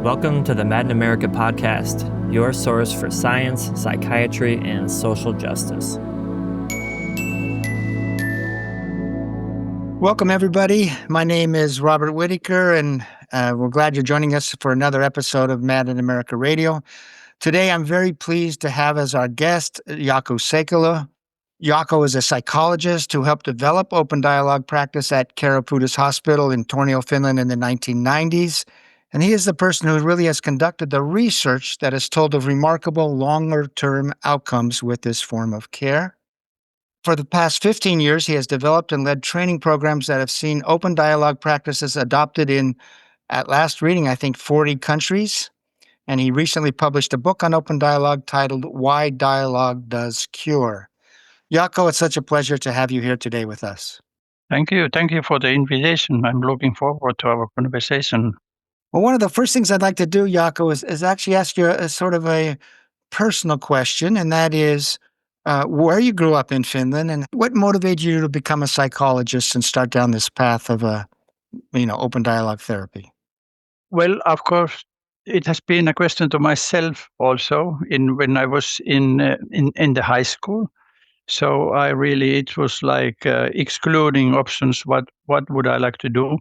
Welcome to the Mad in America podcast, your source for science, psychiatry, and social justice. Welcome, everybody. My name is Robert Whitaker, and we're glad you're joining us for another episode of Mad in America Radio. Today, I'm very pleased to have as our guest Jaakko Seikkula. Jaakko is a psychologist who helped develop open dialogue practice at Keropudas Hospital in Tornio, Finland in the 1990s. And he is the person who really has conducted the research that has told of remarkable longer-term outcomes with this form of care. For the past 15 years, he has developed and led training programs that have seen open dialogue practices adopted in, at last reading, I think, 40 countries. And he recently published a book on open dialogue titled Why Dialogue Does Cure. Jaakko, it's such a pleasure to have you here today with us. Thank you. Thank you for the invitation. I'm looking forward to our conversation. Well, one of the first things I'd like to do, Jaakko, is actually ask you a sort of a personal question, and that is where you grew up in Finland and what motivated you to become a psychologist and start down this path of open dialogue therapy? Well, of course, it has been a question to myself also when I was in the high school. So it was like excluding options. What would I like to do?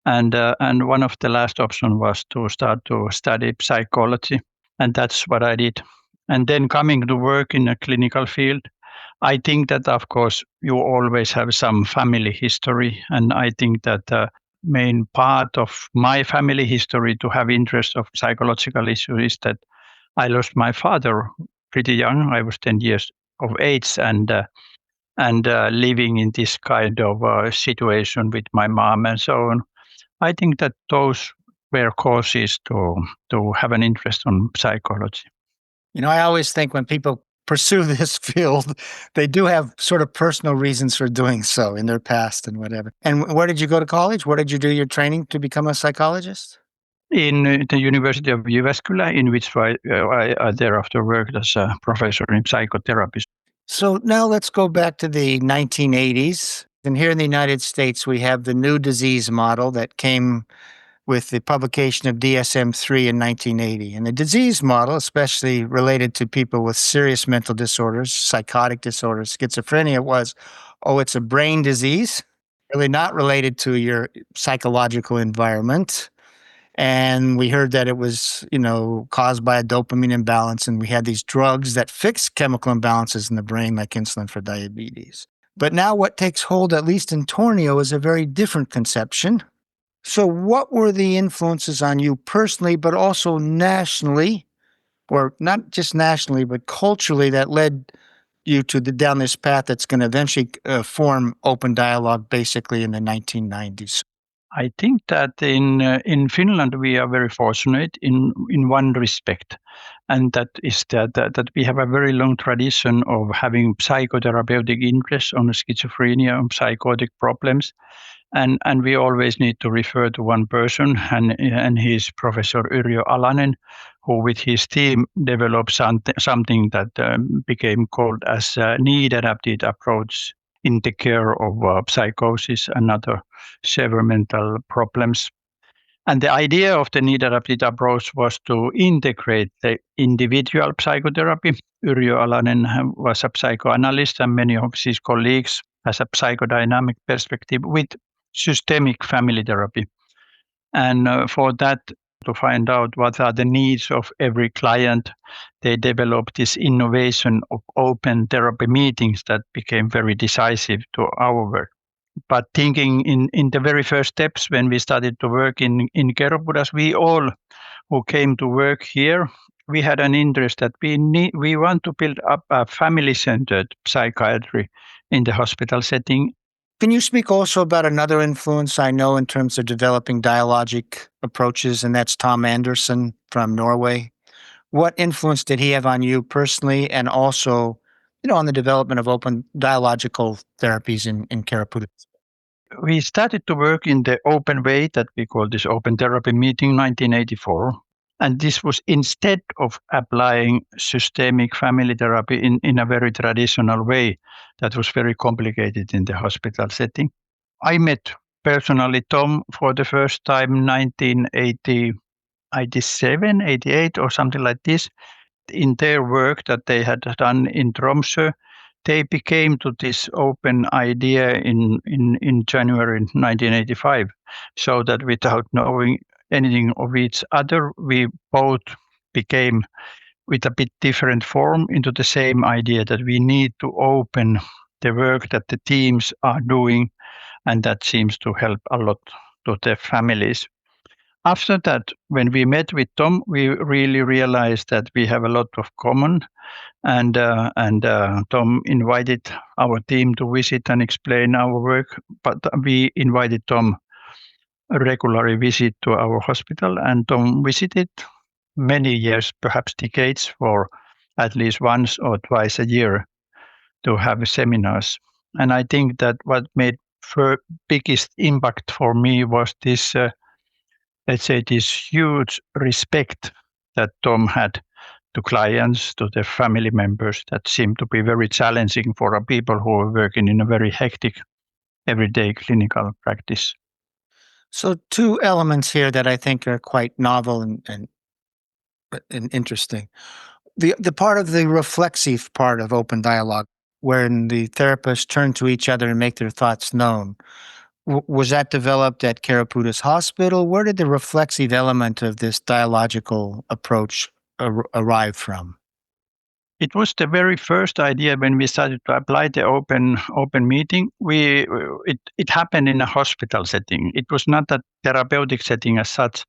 And one of the last options was to start to study psychology, and that's what I did. And then coming to work in a clinical field, I think that, of course, you always have some family history. And I think that the main part of my family history to have interest of psychological issues is that I lost my father pretty young. I was 10 years of age and living in this kind of situation with my mom and so on. I think that those were causes to have an interest on psychology. You know, I always think when people pursue this field, they do have sort of personal reasons for doing so in their past and whatever. And where did you go to college? Where did you do your training to become a psychologist? In the University of Jyväskylä, in which I thereafter worked as a professor in psychotherapy. So now let's go back to the 1980s. And here in the United States, we have the new disease model that came with the publication of DSM-3 in 1980. And the disease model, especially related to people with serious mental disorders, psychotic disorders, schizophrenia, was, it's a brain disease, really not related to your psychological environment. And we heard that it was, caused by a dopamine imbalance. And we had these drugs that fix chemical imbalances in the brain, like insulin for diabetes. But now what takes hold, at least in Tornio, is a very different conception. So what were the influences on you personally, but also nationally, or not just nationally, but culturally, that led you to down this path that's going to eventually form open dialogue basically in the 1990s? I think that in Finland we are very fortunate in one respect, and that is that we have a very long tradition of having psychotherapeutic interest on schizophrenia and psychotic problems, and we always need to refer to one person, and he is Professor Yrjö Alanen, who with his team developed something that became called as a need-adapted approach in the care of psychosis and other severe mental problems. And the idea of the need-adapted approach was to integrate the individual psychotherapy. Yrjö Alanen was a psychoanalyst, and many of his colleagues has a psychodynamic perspective with systemic family therapy. And for that, to find out what are the needs of every client, they developed this innovation of open therapy meetings that became very decisive to our work. But thinking in the very first steps when we started to work in Keropudas, we all who came to work here, we had an interest that we want to build up a family-centered psychiatry in the hospital setting. Can you speak also about another influence I know in terms of developing dialogic approaches, and that's Tom Anderson from Norway? What influence did he have on you personally, and also, on the development of open dialogical therapies in Keropudas? We started to work in the open way that we call this open therapy meeting in 1984. And this was instead of applying systemic family therapy in a very traditional way that was very complicated in the hospital setting. I met personally Tom for the first time in 1980, 87, 88 or something like this. In their work that they had done in Tromsø, they became to this open idea in January 1985, so that without knowing anything of each other, we both became with a bit different form into the same idea that we need to open the work that the teams are doing, and that seems to help a lot to the families. After that, when we met with Tom, we really realized that we have a lot of common, and Tom invited our team to visit and explain our work. But we invited Tom a regular visit to our hospital, and Tom visited many years, perhaps decades, for at least once or twice a year to have seminars. And I think that what made biggest impact for me was this, let's say, this huge respect that Tom had to clients, to their family members, that seemed to be very challenging for people who are working in a very hectic everyday clinical practice. So two elements here that I think are quite novel and interesting. The part of the reflexive part of open dialogue, wherein the therapists turn to each other and make their thoughts known. Was that developed at Keropudas Hospital? Where did the reflexive element of this dialogical approach arrive from? It was the very first idea when we started to apply the open meeting. It happened in a hospital setting. It was not a therapeutic setting as such.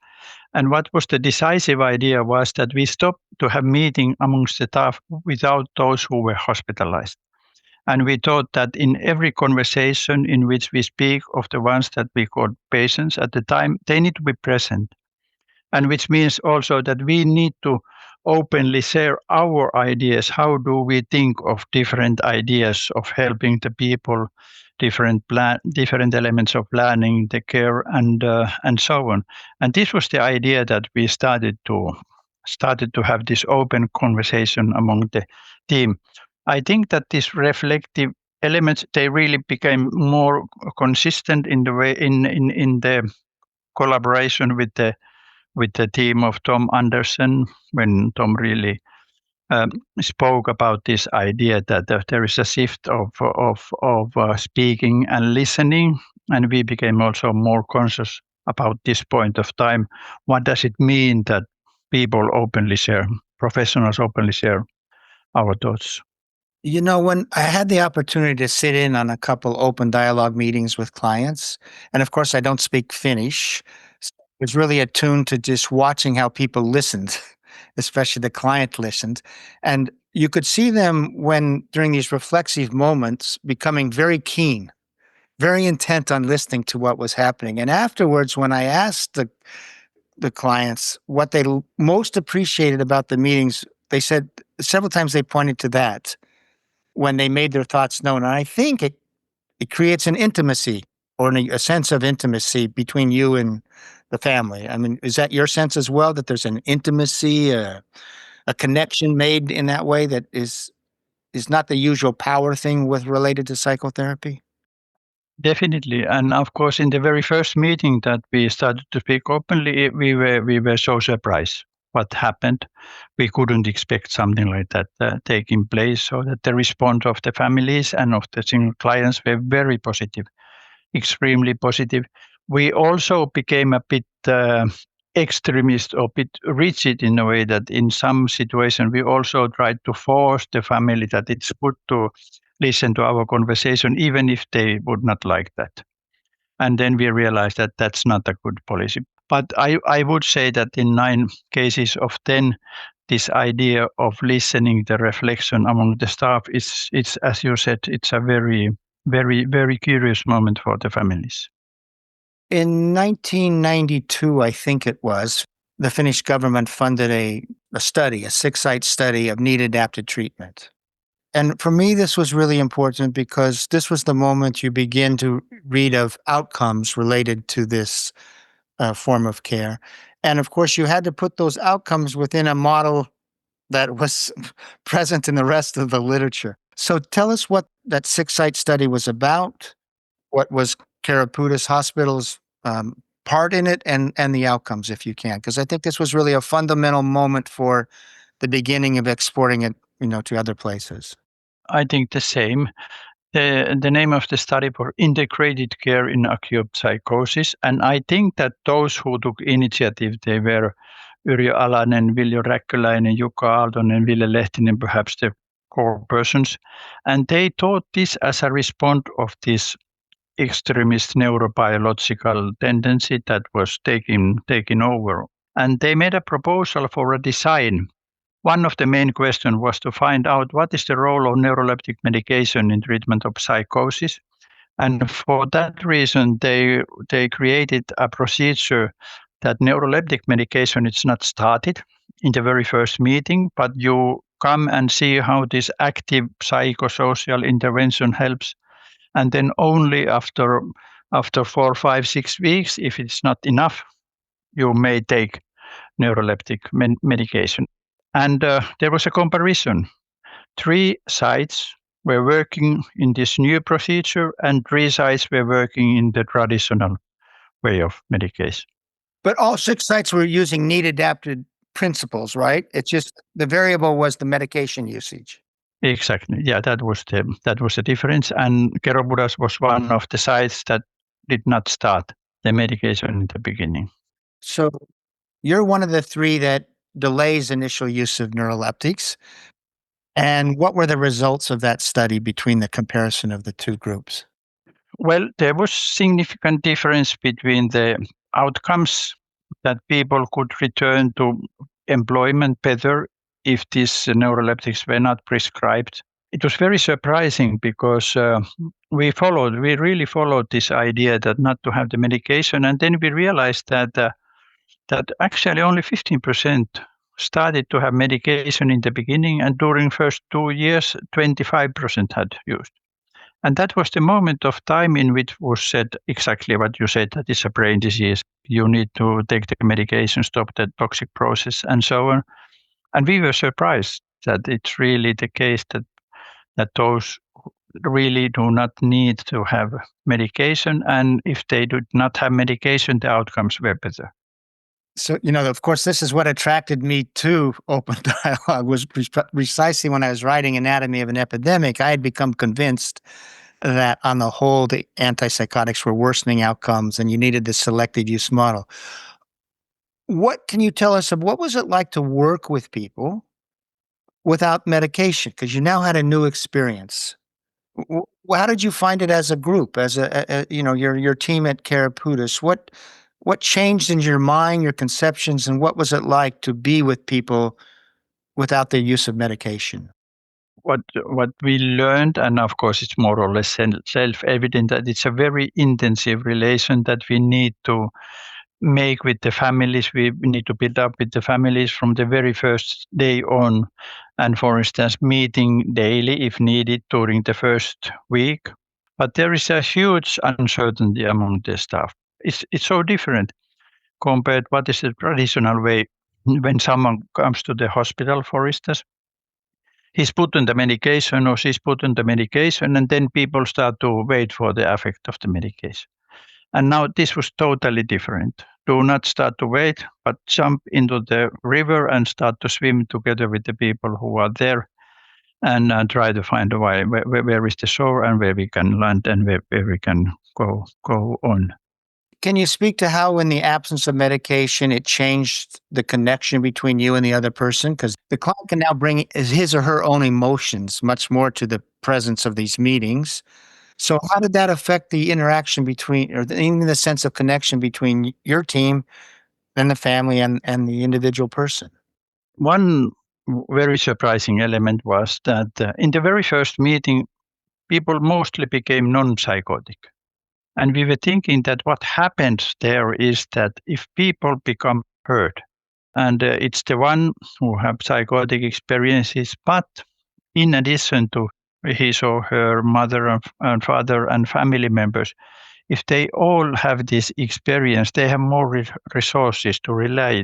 And what was the decisive idea was that we stopped to have meeting amongst the staff without those who were hospitalized. And we thought that in every conversation in which we speak of the ones that we called patients at the time, they need to be present. And which means also that we need to openly share our ideas. How do we think of different ideas of helping the people, different elements of planning, the care, and so on. And this was the idea that we started to have this open conversation among the team. I think that these reflective elements, they really became more consistent in the way in the collaboration with the team of Tom Anderson, when Tom really spoke about this idea that there is a shift of speaking and listening, and we became also more conscious about this point of time. What does it mean that people openly share, professionals openly share our thoughts? You know, when I had the opportunity to sit in on a couple open dialogue meetings with clients, and of course I don't speak Finnish, so I was really attuned to just watching how people listened, especially the client listened. And you could see them during these reflexive moments, becoming very keen, very intent on listening to what was happening. And afterwards, when I asked the clients what they most appreciated about the meetings, they said several times they pointed to that when they made their thoughts known. And I think it creates an intimacy or a sense of intimacy between you and the family. I mean, is that your sense as well, that there's an intimacy, a connection made in that way that is not the usual power thing related to psychotherapy? Definitely. And of course, in the very first meeting that we started to speak openly, we were so surprised what happened. We couldn't expect something like that taking place, so that the response of the families and of the single clients were very positive, extremely positive. We also became a bit extremist or a bit rigid in a way that in some situations we also tried to force the family that it's good to listen to our conversation, even if they would not like that. And then we realized that that's not a good policy. But I would say that in 9 cases of 10, this idea of listening, the reflection among the staff, it's as you said, it's a very, very, very curious moment for the families. In 1992, I think it was, the Finnish government funded a study, a 6-site study of need-adapted treatment. And for me, this was really important because this was the moment you begin to read of outcomes related to this form of care. And of course, you had to put those outcomes within a model that was present in the rest of the literature. So tell us what that 6-site study was about. What was Keropudas Hospital's part in it and the outcomes, if you can? Because I think this was really a fundamental moment for the beginning of exporting it, to other places. I think the same. The name of the study was Integrated Care in Acute Psychosis. And I think that those who took initiative, they were Yrjö Alanen, Viljo Räkköläinen, Jukka Aaltonen, Ville Lehtinen, perhaps the core persons. And they thought this as a response of this extremist neurobiological tendency that was taking over. And they made a proposal for a design. One of the main questions was to find out what is the role of neuroleptic medication in treatment of psychosis. And for that reason, they created a procedure that neuroleptic medication is not started in the very first meeting, but you come and see how this active psychosocial intervention helps. And then only after 4, 5, 6 weeks, if it's not enough, you may take neuroleptic medication. And there was a comparison. 3 sites were working in this new procedure and 3 sites were working in the traditional way of medication. But all 6 sites were using need-adapted principles, right? It's just the variable was the medication usage. Exactly. Yeah, that was the difference. And Keropudas was one of the sites that did not start the medication in the beginning. So you're one of the 3 that delays initial use of neuroleptics. And what were the results of that study between the comparison of the 2 groups? Well, there was significant difference between the outcomes that people could return to employment better if these neuroleptics were not prescribed. It was very surprising because we really followed this idea that not to have the medication, and then we realized that actually only 15% started to have medication in the beginning, and during first 2 years, 25% had used. And that was the moment of time in which was said exactly what you said, that it's a brain disease. You need to take the medication, stop the toxic process, and so on. And we were surprised that it's really the case that those really do not need to have medication. And if they do not have medication, the outcomes were better. So, of course, this is what attracted me to open dialogue, was precisely when I was writing Anatomy of an Epidemic, I had become convinced that on the whole, the antipsychotics were worsening outcomes and you needed the selective use model. What can you tell us of what was it like to work with people without medication? Because you now had a new experience. How did you find it as a group, as your team at Keropudas? What changed in your mind, your conceptions, and what was it like to be with people without the use of medication? What we learned, and of course it's more or less self-evident, that it's a very intensive relation that we need to make with the families. We need to build up with the families from the very first day on. And for instance, meeting daily if needed during the first week. But there is a huge uncertainty among the staff. It's so different compared what is the traditional way. When someone comes to the hospital, for instance, he's put on the medication or she's put on the medication, and then people start to wait for the effect of the medication. And now this was totally different. Do not start to wait, but jump into the river and start to swim together with the people who are there, and try to find a way where is the shore and where we can land and where we can go on. Can you speak to how, in the absence of medication, it changed the connection between you and the other person? Because the client can now bring his or her own emotions much more to the presence of these meetings. So how did that affect the interaction between, or even the sense of connection between your team and the family and the individual person? One very surprising element was that in the very first meeting, people mostly became non-psychotic. And we were thinking that what happens there is that if people become hurt, and it's the one who have psychotic experiences, but in addition to his or her mother and father and family members, if they all have this experience, they have more resources to rely.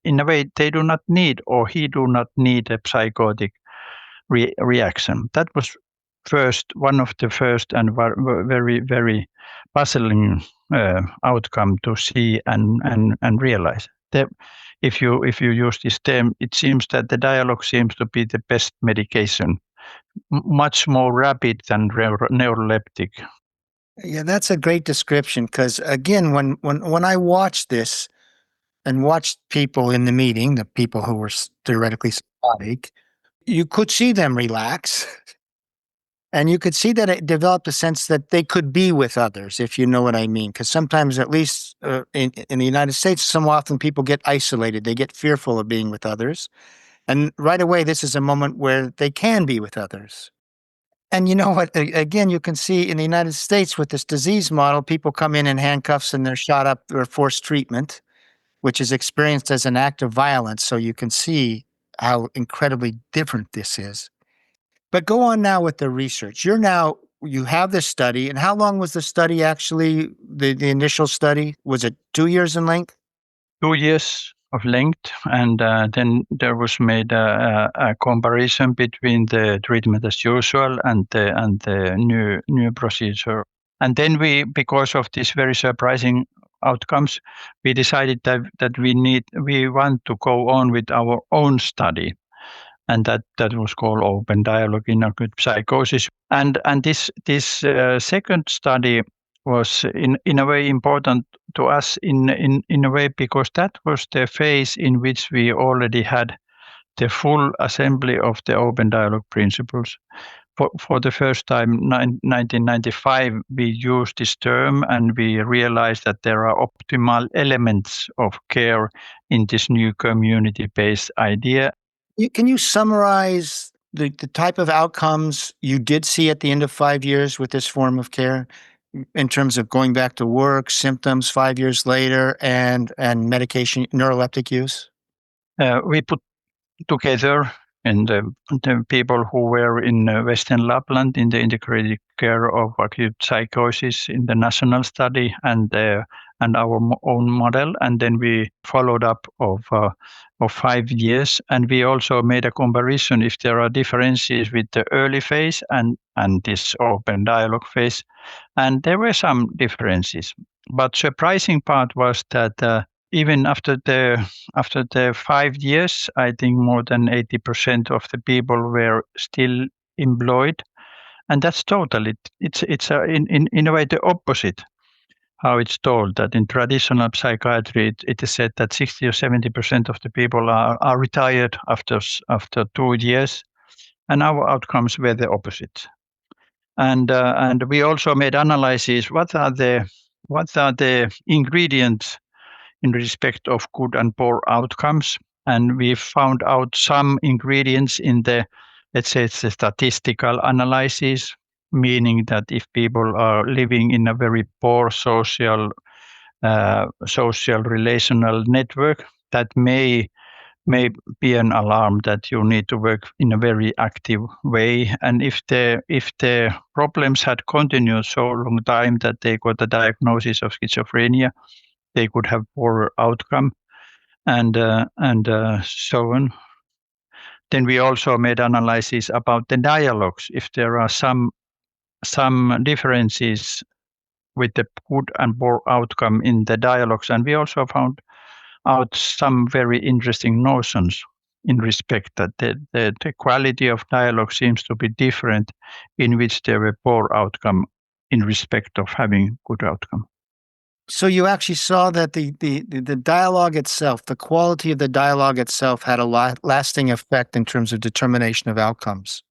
In a way, they do not need, or he do not need, a psychotic reaction. That was one of the first and very, very puzzling outcome to see and realize. If you use this term, it seems that the dialogue seems to be the best medication, much more rapid than neuroleptic. Yeah, that's a great description because again, when I watched this and watched people in the meeting, the people who were theoretically psychotic, you could see them relax. And you could see that it developed a sense that they could be with others, if you know what I mean. Because sometimes, at least in the United States, so often people get isolated. They get fearful of being with others. And right away, this is a moment where they can be with others. And you know what? Again, you can see in the United States with this disease model, people come in handcuffs and they're shot up or forced treatment, which is experienced as an act of violence. So you can see how incredibly different this is. But go on now with the research. You have this study, and how long was the study actually, the initial study? Was it 2 years in length? 2 years of length, and then there was made a comparison between the treatment as usual and the new procedure. And then because of these very surprising outcomes, we decided that we want to go on with our own study. And that was called Open Dialogue in Acute Psychosis. And this second study was in a way important to us in a way because that was the phase in which we already had the full assembly of the Open Dialogue principles. For the first time, 1995, we used this term and we realized that there are optimal elements of care in this new community-based idea. Can you summarize the type of outcomes you did see at the end of 5 years with this form of care in terms of going back to work, symptoms 5 years later, and medication, neuroleptic use? We put together and the people who were in Western Lapland in the integrated care of acute psychosis in the national study and our own model, and then we followed up of 5 years, and we also made a comparison if there are differences with the early phase and this open dialogue phase, and there were some differences. But surprising part was that even after the 5 years, I think more than 80% of the people were still employed, and that's totally it's in a way the opposite. How it's told that in traditional psychiatry, it is said that 60 or 70% of the people are retired after 2 years, and our outcomes were the opposite. And we also made analysis. What are the ingredients in respect of good and poor outcomes? And we found out some ingredients in the, let's say, it's a statistical analysis, meaning that if people are living in a very poor social relational network, that may be an alarm that you need to work in a very active way. And if the problems had continued so long time that they got a diagnosis of schizophrenia, they could have poorer outcome, and so on. Then we also made analysis about the dialogues. If there are some differences with the good and poor outcome in the dialogues, and we also found out some very interesting notions in respect that the quality of dialogue seems to be different in which there were poor outcome in respect of having good outcome. So you actually saw that the dialogue itself, the quality of the dialogue itself had a lasting effect in terms of determination of outcomes.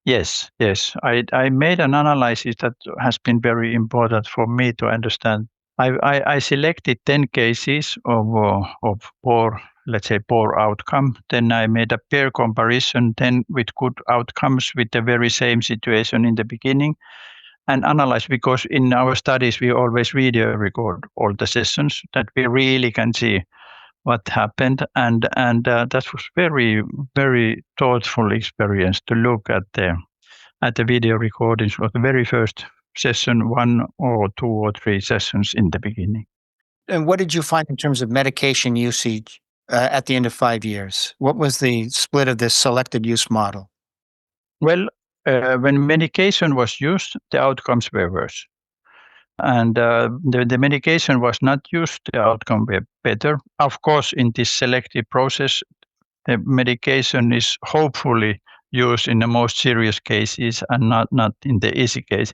Yes. I made an analysis that has been very important for me to understand. I selected 10 cases of poor, let's say, poor outcome. Then I made a peer comparison then with good outcomes with the very same situation in the beginning, and analyze, because in our studies we always video record all the sessions that we really can see what happened, and that was very, very thoughtful experience to look at the video recordings of the very first session, 1 or 2 or 3 sessions in the beginning. And what did you find in terms of medication usage at the end of 5 years? What was the split of this selected use model? Well, when medication was used, the outcomes were worse. And the medication was not used, the outcome were better. Of course, in this selective process, the medication is hopefully used in the most serious cases and not in the easy case.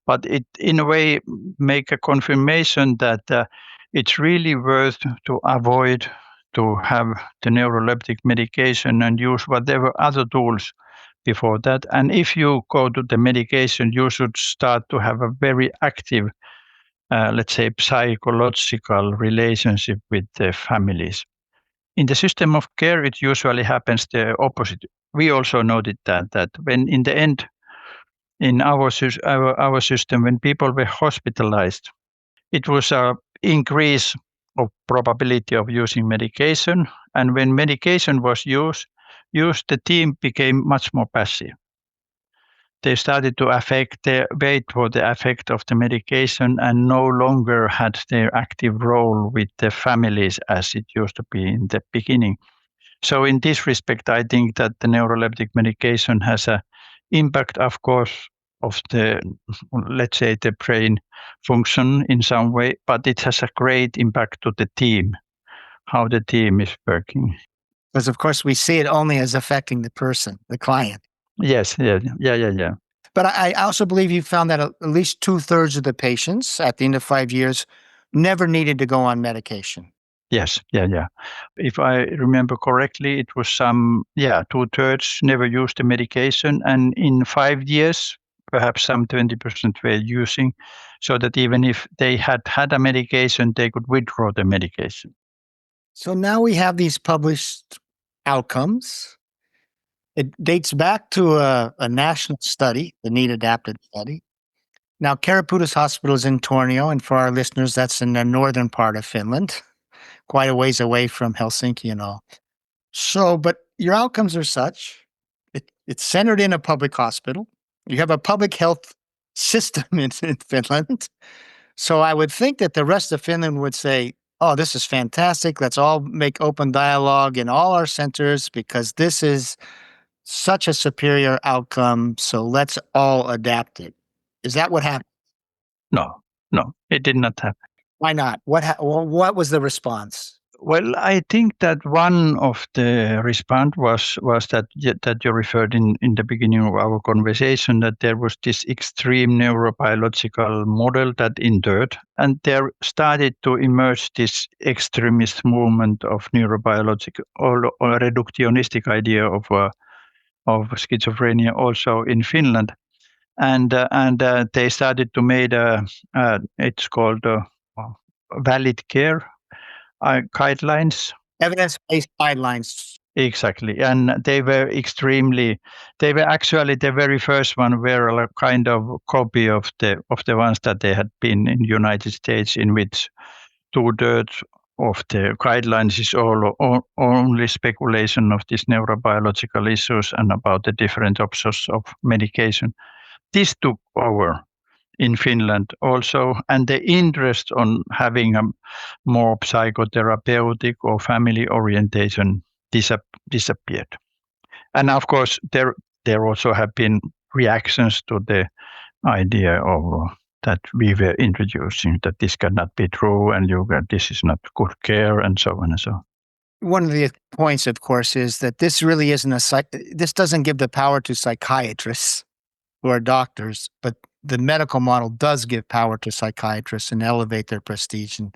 But it, in a way, make a confirmation that it's really worth to avoid to have the neuroleptic medication and use whatever other tools before that. And if you go to the medication, you should start to have a very active, let's say, psychological relationship with the families. In the system of care, it usually happens the opposite. We also noted that when in the end, in our system, when people were hospitalized, it was a increase of probability of using medication. And when medication was used, the team became much more passive. They started to wait for the effect of the medication and no longer had their active role with the families as it used to be in the beginning. So in this respect, I think that the neuroleptic medication has an impact, of course, of the, let's say, the brain function in some way, but it has a great impact to the team, how the team is working. Because, of course, we see it only as affecting the person, the client. Yes, yeah. But I also believe you found that at least 2/3 of the patients at the end of 5 years never needed to go on medication. Yes, yeah. If I remember correctly, it was 2/3 never used the medication, and in 5 years, perhaps some 20% were using, so that even if they had a medication, they could withdraw the medication. So now we have these published outcomes. It dates back to a national study, the Need Adapted study. Now, Keropudas Hospital is in Tornio, and for our listeners, that's in the northern part of Finland, quite a ways away from Helsinki and all. So, but your outcomes are such, it's centered in a public hospital. You have a public health system in Finland. So I would think that the rest of Finland would say, oh, this is fantastic. Let's all make open dialogue in all our centers because this is such a superior outcome. So let's all adapt it. Is that what happened? No, it did not happen. Why not? What was the response? Well, I think that one of the response was that you referred in the beginning of our conversation, that there was this extreme neurobiological model that endured, and there started to emerge this extremist movement of neurobiological or reductionistic idea of schizophrenia also in Finland, and they started to make it's called valid care guidelines. Evidence-based guidelines. Exactly. And they were actually the very first one were a kind of copy of the ones that they had been in the United States, in which 2/3 of the guidelines is only speculation of these neurobiological issues and about the different options of medication. This took over in Finland also, and the interest on having a more psychotherapeutic or family orientation disappeared. And of course, there also have been reactions to the idea of that we were introducing, that this cannot be true, and this is not good care, and so on and so on. One of the points, of course, is that this really isn't this doesn't give the power to psychiatrists who are doctors, but the medical model does give power to psychiatrists and elevate their prestige. And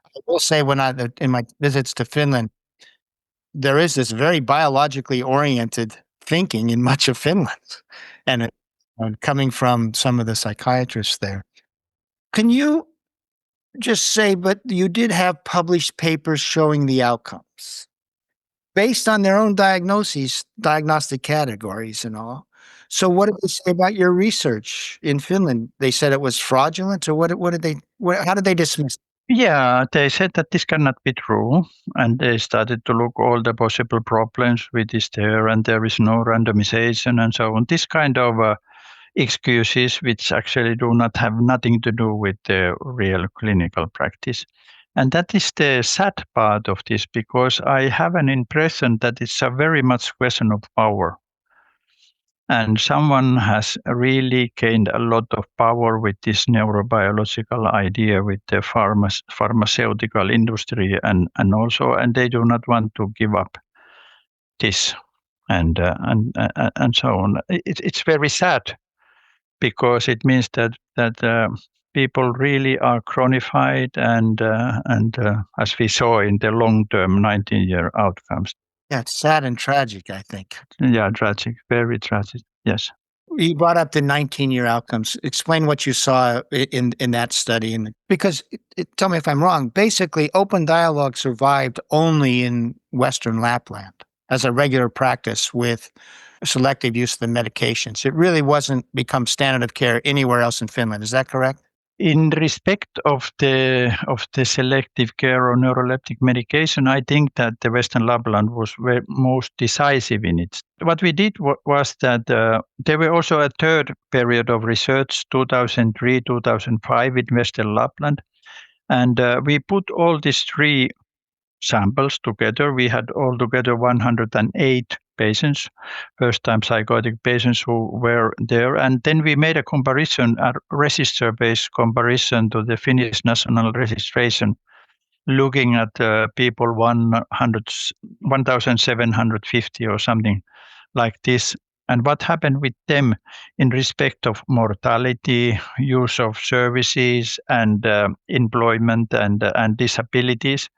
I will say, in my visits to Finland, there is this very biologically oriented thinking in much of Finland, and coming from some of the psychiatrists there. Can you just say, but you did have published papers showing the outcomes based on their own diagnostic categories and all. So what did they say about your research in Finland? They said it was fraudulent, or how did they dismiss it? Yeah, they said that this cannot be true, and they started to look all the possible problems with this there, and there is no randomization and so on. This kind of excuses which actually do not have nothing to do with the real clinical practice. And that is the sad part of this, because I have an impression that it's a very much question of power. And someone has really gained a lot of power with this neurobiological idea with the pharmaceutical industry, and they do not want to give up this, and so on. It's very sad, because it means that people really are chronified, and as we saw in the long-term 19-year outcomes. Yeah, it's sad and tragic, I think. Yeah, tragic, very tragic. Yes. You brought up the 19-year outcomes. Explain what you saw in that study, and because tell me if I'm wrong. Basically, open dialogue survived only in Western Lapland as a regular practice with selective use of the medications. It really wasn't become standard of care anywhere else in Finland. Is that correct? In respect of the selective care or neuroleptic medication, I think that the Western Lapland was most decisive in it. What we did was that there were also a third period of research, 2003-2005 in Western Lapland, and we put all these three samples together. We had altogether 108 patients, first-time psychotic patients who were there. And then we made a comparison, a register-based comparison to the Finnish national registration, looking at people 1,750 or something like this. And what happened with them in respect of mortality, use of services, and employment, and disabilities.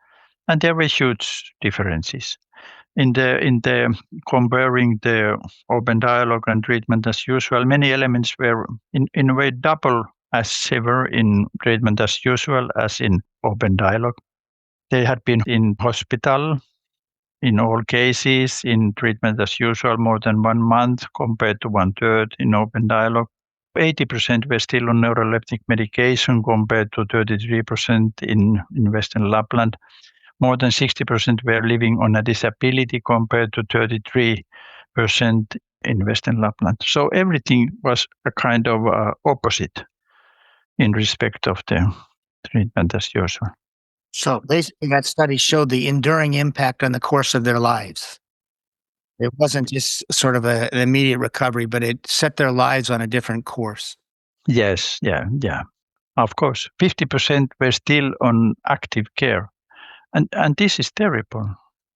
And there were huge differences in the comparing the open dialogue and treatment as usual. Many elements were in a way double as severe in treatment as usual as in open dialogue. They had been in hospital in all cases in treatment as usual more than 1 month, compared to 1/3 in open dialogue. 80% were still on neuroleptic medication, compared to 33% in Western Lapland. More than 60% were living on a disability, compared to 33% in Western Lapland. So everything was a kind of opposite in respect of the treatment as usual. So basically, that study showed the enduring impact on the course of their lives. It wasn't just sort of an immediate recovery, but it set their lives on a different course. Yes, yeah. Of course, 50% were still on active care. And this is terrible.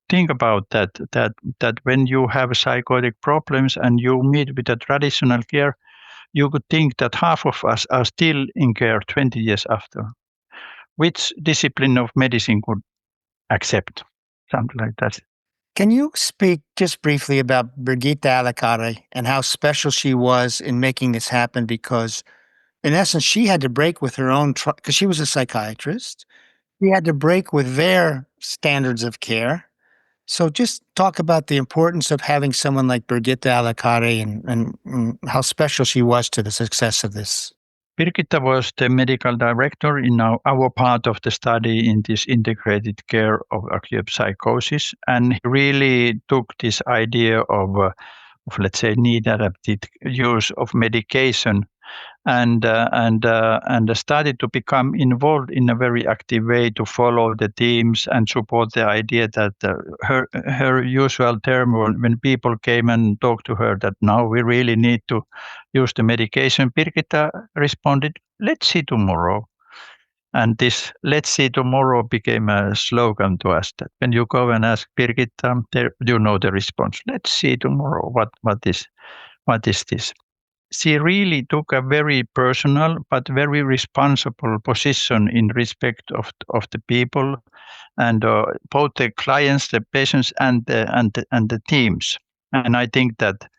Think about that when you have psychotic problems and you meet with a traditional care, you could think that half of us are still in care 20 years after. Which discipline of medicine could accept something like that? Can you speak just briefly about Birgitta Alikari and how special she was in making this happen? Because in essence, she had to break with her own, because she was a psychiatrist. She had to break with their standards of care. So just talk about the importance of having someone like Birgitta Alikari and how special she was to the success of this. Birgitta was the medical director in our part of the study in this integrated care of acute psychosis, and he really took this idea of let's say, need-adapted use of medication, and started to become involved in a very active way to follow the teams and support the idea that her usual term when people came and talked to her that now we really need to use the medication, Birgitta responded, "Let's see tomorrow." And this "let's see tomorrow" became a slogan to us, that when you go and ask Birgitta, you know the response. Let's see tomorrow. What is this? She really took a very personal but very responsible position in respect of the people, and both the clients, the patients, and the teams. And I think that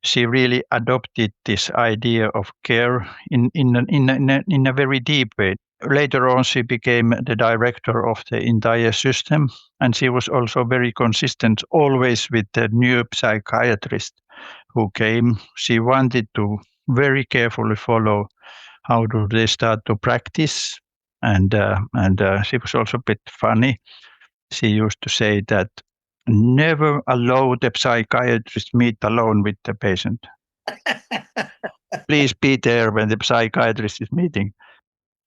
she really adopted this idea of care in a very deep way. Later on, she became the director of the entire system, and she was also very consistent, always with the new psychiatrist who came. She wanted to very carefully follow how do they start to practice, and she was also a bit funny. She used to say that never allow the psychiatrist meet alone with the patient. Please be there when the psychiatrist is meeting.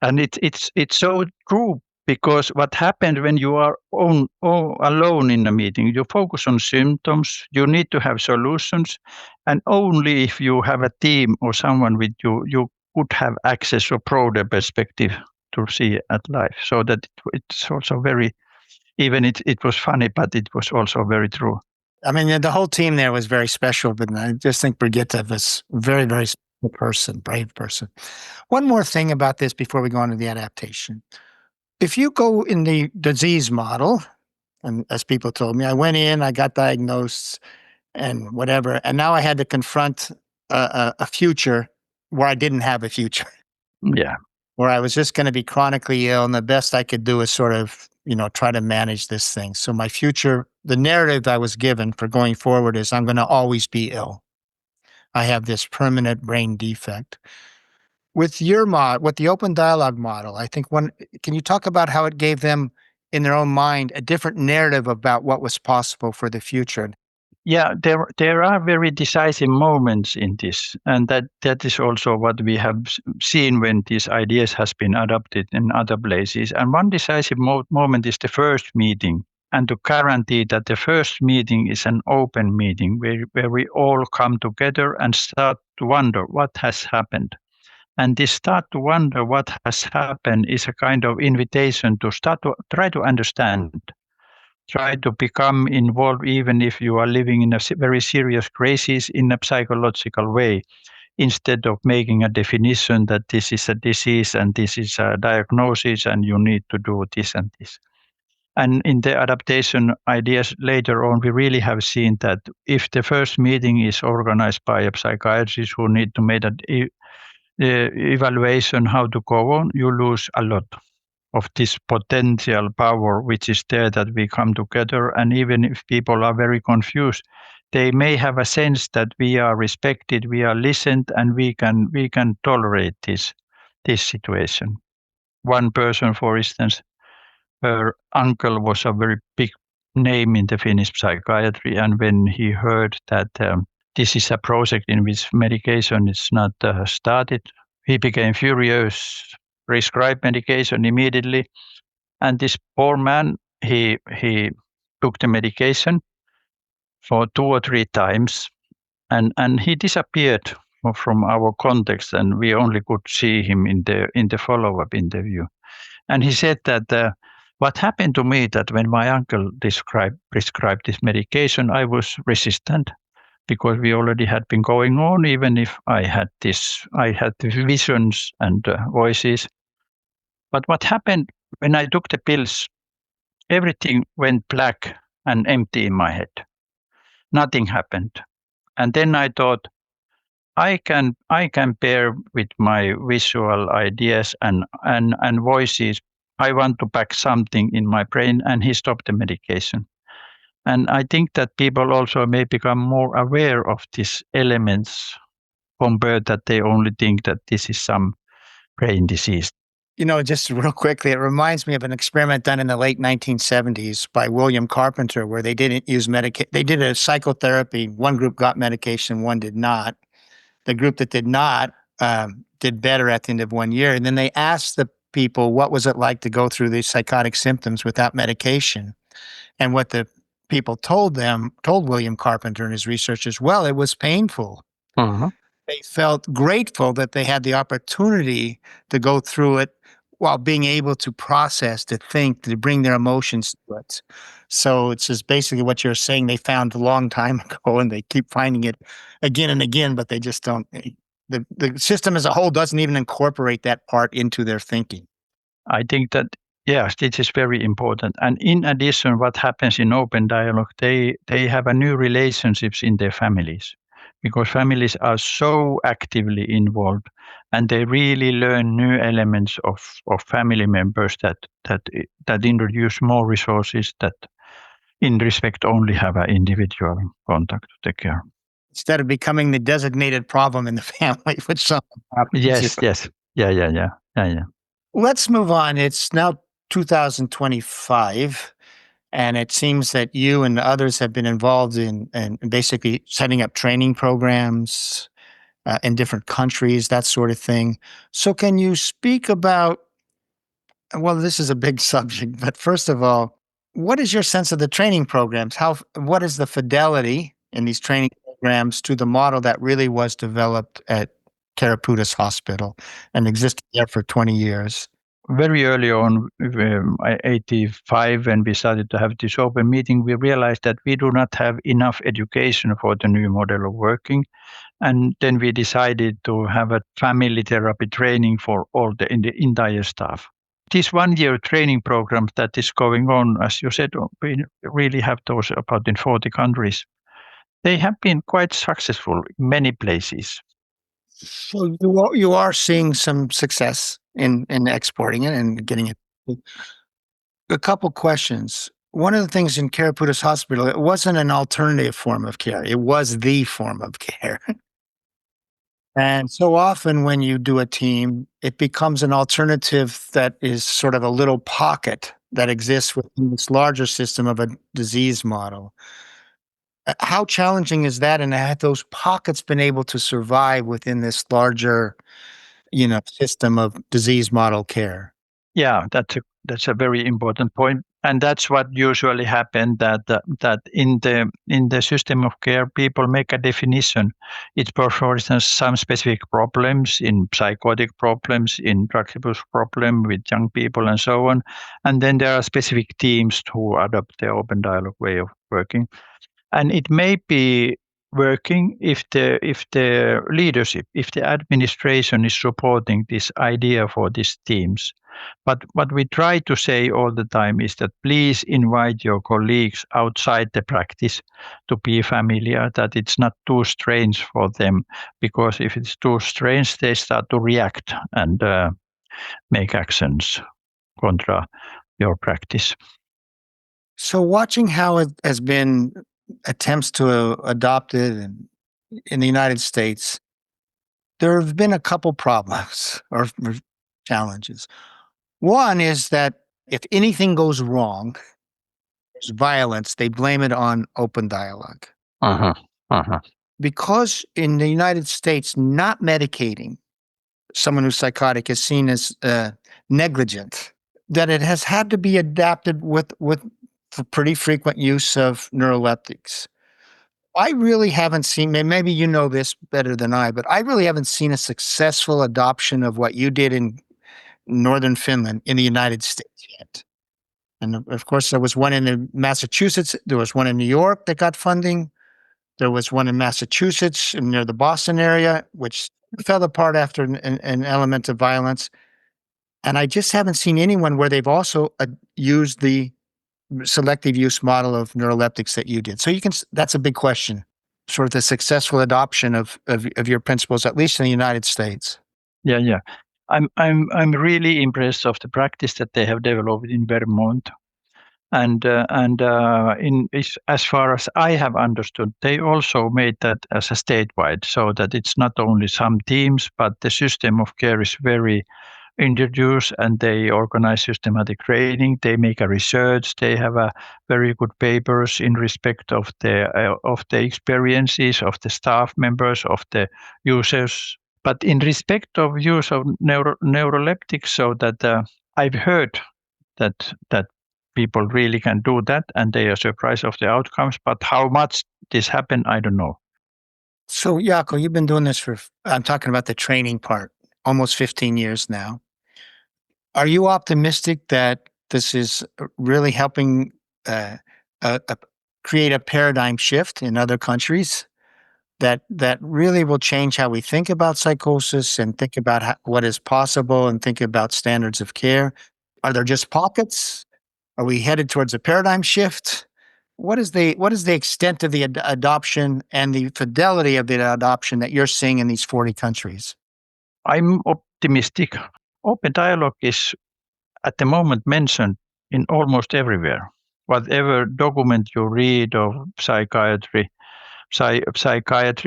And it's so true, Because what happened when you are alone in a meeting, you focus on symptoms, you need to have solutions, and only if you have a team or someone with you, you could have access or broader perspective to see at life. So that it's also very, even it was funny, but it was also very true. I mean, the whole team there was very special, but I just think Brigitte was a very, very special person, brave person. One more thing about this before we go on to the adaptation. If you go in the disease model, and as people told me, I went in, I got diagnosed and whatever, and now I had to confront a future where I didn't have a future. Yeah. Where I was just going to be chronically ill, and the best I could do is sort of, try to manage this thing. So my future, the narrative I was given for going forward is I'm going to always be ill. I have this permanent brain defect. With your with the open dialogue model, I think can you talk about how it gave them in their own mind a different narrative about what was possible for the future? Yeah, there are very decisive moments in this, and that is also what we have seen when these ideas has been adopted in other places. And one decisive moment is the first meeting, and to guarantee that the first meeting is an open meeting where we all come together and start to wonder what has happened. And this start to wonder what has happened is a kind of invitation to start to try to understand. Try to become involved, even if you are living in a very serious crisis, in a psychological way, instead of making a definition that this is a disease and this is a diagnosis and you need to do this and this. And in the adaptation ideas later on, we really have seen that if the first meeting is organized by a psychiatrist who need to make an evaluation how to go on, you lose a lot of this potential power which is there, that we come together, and even if people are very confused, they may have a sense that we are respected, we are listened, and we can tolerate this situation. One person, for instance, her uncle was a very big name in the Finnish psychiatry, and when he heard that this is a project in which medication is not started, he became furious, prescribed medication immediately. And this poor man, he took the medication for 2 or 3 times, and he disappeared from our context, and we only could see him in the follow-up interview. And he said that what happened to me, that when my uncle prescribed this medication, I was resistant, because we already had been going on, even if I had the visions and voices. But what happened when I took the pills, everything went black and empty in my head. Nothing happened. And then I thought, I can bear with my visual ideas and voices. I want to pack something in my brain, and he stopped the medication. And I think that people also may become more aware of these elements, compared that they only think that this is some brain disease. Just real quickly, it reminds me of an experiment done in the late 1970s by William Carpenter, where they didn't use medication. They did a psychotherapy. One group got medication, one did not. The group that did not did better at the end of 1 year. And then they asked the people, what was it like to go through these psychotic symptoms without medication? And what the people told William Carpenter and his researchers, well, it was painful. Uh-huh. They felt grateful that they had the opportunity to go through it while being able to process, to think, to bring their emotions to it. So it's just basically what you're saying they found a long time ago, and they keep finding it again and again, but they just don't. The system as a whole doesn't even incorporate that part into their thinking. I think that, yes, this is very important. And in addition, what happens in open dialogue, they have a new relationships in their families, because families are so actively involved, and they really learn new elements of family members that introduce more resources that in respect only have an individual contact to take care. Instead of becoming the designated problem in the family, which something happens. Yes. Yeah. Let's move on. It's now 2025. And it seems that you and others have been involved in basically setting up training programs in different countries, that sort of thing. So can you speak about Well, this is a big subject, but first of all, what is your sense of the training programs? What is the fidelity in these training programs to the model that really was developed at Keropudas Hospital and existed there for 20 years? Very early on, 85, when we started to have this open meeting, we realized that we do not have enough education for the new model of working. And then we decided to have a family therapy training for in the entire staff. This 1 year training program that is going on, as you said, we really have those about in 40 countries. They have been quite successful in many places. So you are seeing some success in exporting it and getting it. A couple questions. One of the things in Keropudas Hospital, it wasn't an alternative form of care. It was the form of care. And so often when you do a team, it becomes an alternative that is sort of a little pocket that exists within this larger system of a disease model. How challenging is that? And have those pockets been able to survive within this larger, system of disease model care? Yeah, that's a very important point, and that's what usually happens. That in the system of care, people make a definition. It's for instance some specific problems in psychotic problems, in drug abuse problem with young people, and so on. And then there are specific teams who adopt the open dialogue way of working. And it may be working if the leadership, if the administration is supporting this idea for these teams. But what we try to say all the time is that please invite your colleagues outside the practice to be familiar, that it's not too strange for them, because if it's too strange, they start to react and make actions contra your practice. So watching how it has been attempts to adopt it in the United States, there have been a couple problems or challenges. One is that if anything goes wrong, there's violence, they blame it on open dialogue. Because in the United States, not medicating someone who's psychotic is seen as negligent, that it has had to be adapted with pretty frequent use of neuroleptics. I really haven't seen, maybe you know this better than I, but I really haven't seen a successful adoption of what you did in northern Finland in the United States yet. And of course, there was one in Massachusetts. There was one in New York that got funding. There was one in Massachusetts near the Boston area, which fell apart after an element of violence. And I just haven't seen anyone where they've also used the selective use model of neuroleptics that you did. So that's a big question, sort of the successful adoption of your principles, at least in the United States. Yeah. I'm really impressed of the practice that they have developed in Vermont. And as far as I have understood, they also made that as a statewide, so that it's not only some teams, but the system of care is very introduced, and they organize systematic training. They make a research. They have a very good papers in respect of the experiences of the staff members, of the users. But in respect of use of neuroleptics, so that I've heard that people really can do that, and they are surprised of the outcomes. But how much this happened, I don't know. So, Jaakko, you've been doing this I'm talking about the training part, almost 15 years now. Are you optimistic that this is really helping create a paradigm shift in other countries that really will change how we think about psychosis and think about what is possible and think about standards of care? Are there just pockets? Are we headed towards a paradigm shift? What is the extent of the adoption and the fidelity of the adoption that you're seeing in these 40 countries? I'm optimistic. Open dialogue is at the moment mentioned in almost everywhere. Whatever document you read of psychiatry,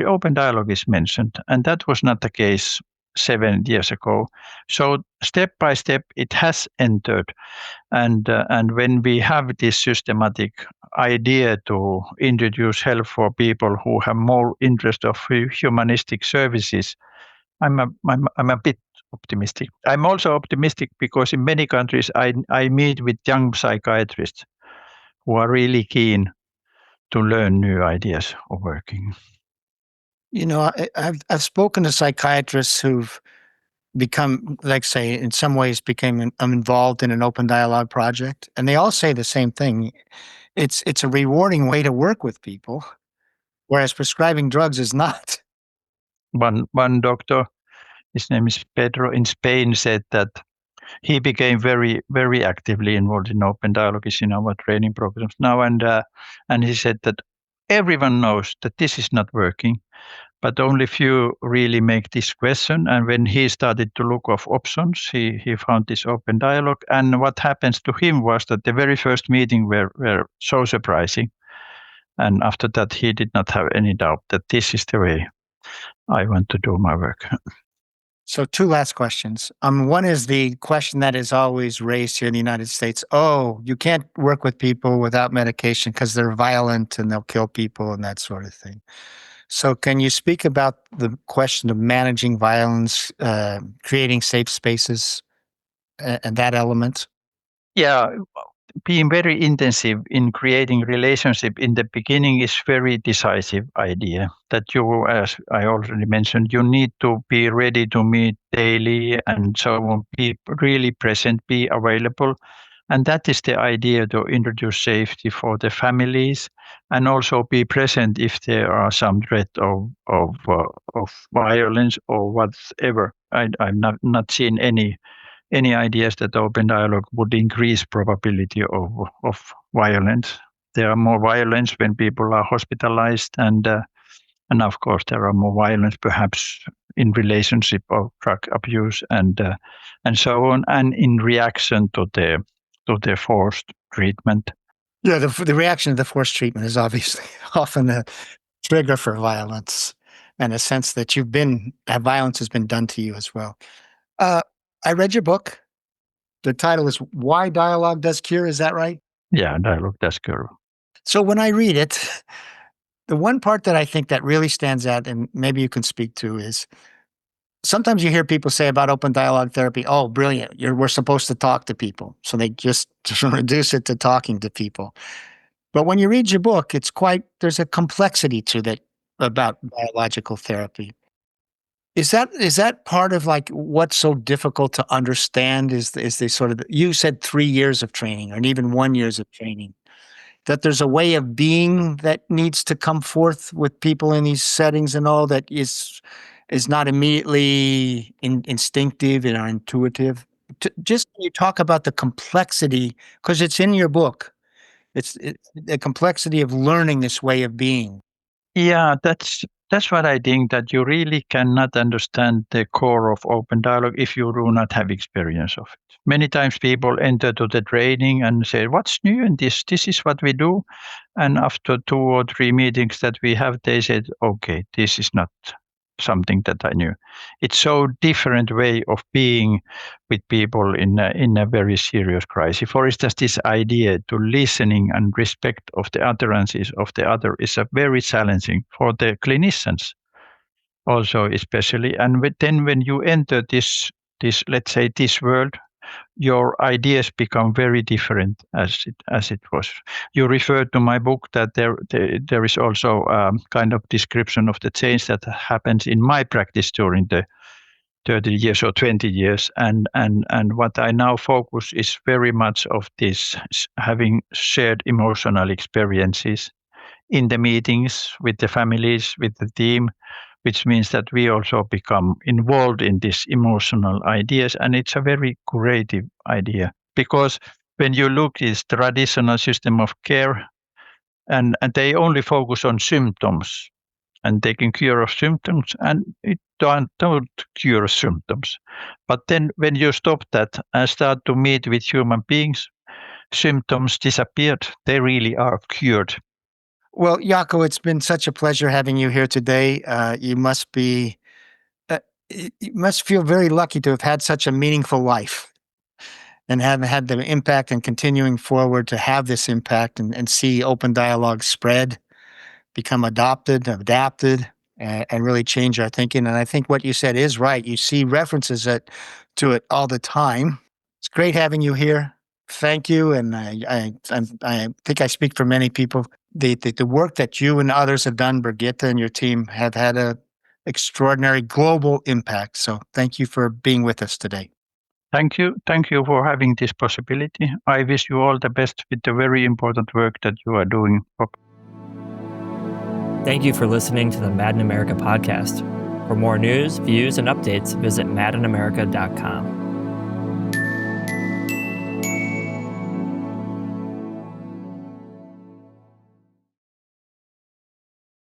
open dialogue is mentioned, and that was not the case 7 years ago. So step by step, it has entered, and when we have this systematic idea to introduce help for people who have more interest of humanistic services, I'm a bit optimistic. I'm also optimistic because in many countries I meet with young psychiatrists who are really keen to learn new ideas of working. I've spoken to psychiatrists who've become, like, say, in some ways became involved in an open dialogue project, and they all say the same thing. It's a rewarding way to work with people, whereas prescribing drugs is not. One doctor, his name is Pedro in Spain, said that he became very, very actively involved in open dialogues in our training programs now, and he said that everyone knows that this is not working, but only few really make this question. And when he started to look of options, he found this open dialogue. And what happens to him was that the very first meeting were so surprising. And after that, he did not have any doubt that this is the way I want to do my work. So 2 last questions. One is the question that is always raised here in the United States. Oh, you can't work with people without medication because they're violent and they'll kill people and that sort of thing. So can you speak about the question of managing violence, creating safe spaces, and that element? Yeah, being very intensive in creating relationship in the beginning is very decisive idea that you, as I already mentioned, you need to be ready to meet daily and so on, be really present, be available. And that is the idea to introduce safety for the families and also be present if there are some threat of violence or whatever. I've not seen any ideas that open dialogue would increase probability of violence. There are more violence when people are hospitalized, and of course there are more violence perhaps in relationship of drug abuse and so on, and in reaction to the forced treatment. Yeah, the reaction to the forced treatment is obviously often a trigger for violence, and a sense that violence has been done to you as well. I read your book. The title is Why Dialogue Does Cure. Is that right? Yeah, dialogue does cure. So when I read it, the one part that I think that really stands out, and maybe you can speak to, is sometimes you hear people say about open dialogue therapy, oh, brilliant, we're supposed to talk to people. So they just reduce it to talking to people. But when you read your book, there's a complexity to that about biological therapy. Is that part of, like, what's so difficult to understand? Is the sort of, you said 3 years of training, or even 1 years of training, that there's a way of being that needs to come forth with people in these settings and all that is not immediately instinctive or intuitive. Just can you talk about the complexity, because it's in your book. It's the complexity of learning this way of being. Yeah, that's what I think, that you really cannot understand the core of open dialogue if you do not have experience of it. Many times people enter to the training and say, what's new in this? This is what we do. And after 2 or 3 meetings that we have, they said, okay, this is not something that I knew. It's so different way of being with people in a very serious crisis. For instance, this idea to listening and respect of the utterances of the other is a very challenging for the clinicians also, especially. And then when you enter this let's say this world, your ideas become very different as it was. You referred to my book that there is also kind of description of the change that happens in my practice during the 30 years or 20 years, and what I now focus is very much of this having shared emotional experiences in the meetings with the families, with the team, which means that we also become involved in these emotional ideas. And it's a very creative idea, because when you look at this traditional system of care, and they only focus on symptoms and taking cure of symptoms, and it don't cure symptoms. But then when you stop that and start to meet with human beings, symptoms disappeared. They really are cured. Well, Jaakko, it's been such a pleasure having you here today. You must feel very lucky to have had such a meaningful life and have had the impact and continuing forward to have this impact and see open dialogue spread, become adapted, and really change our thinking. And I think what you said is right. You see references to it all the time. It's great having you here. Thank you. And I think I speak for many people. The work that you and others have done, Birgitta and your team, have had a extraordinary global impact. So thank you for being with us today. Thank you. Thank you for having this possibility. I wish you all the best with the very important work that you are doing. Thank you for listening to the Mad in America podcast. For more news, views, and updates, visit madinamerica.com.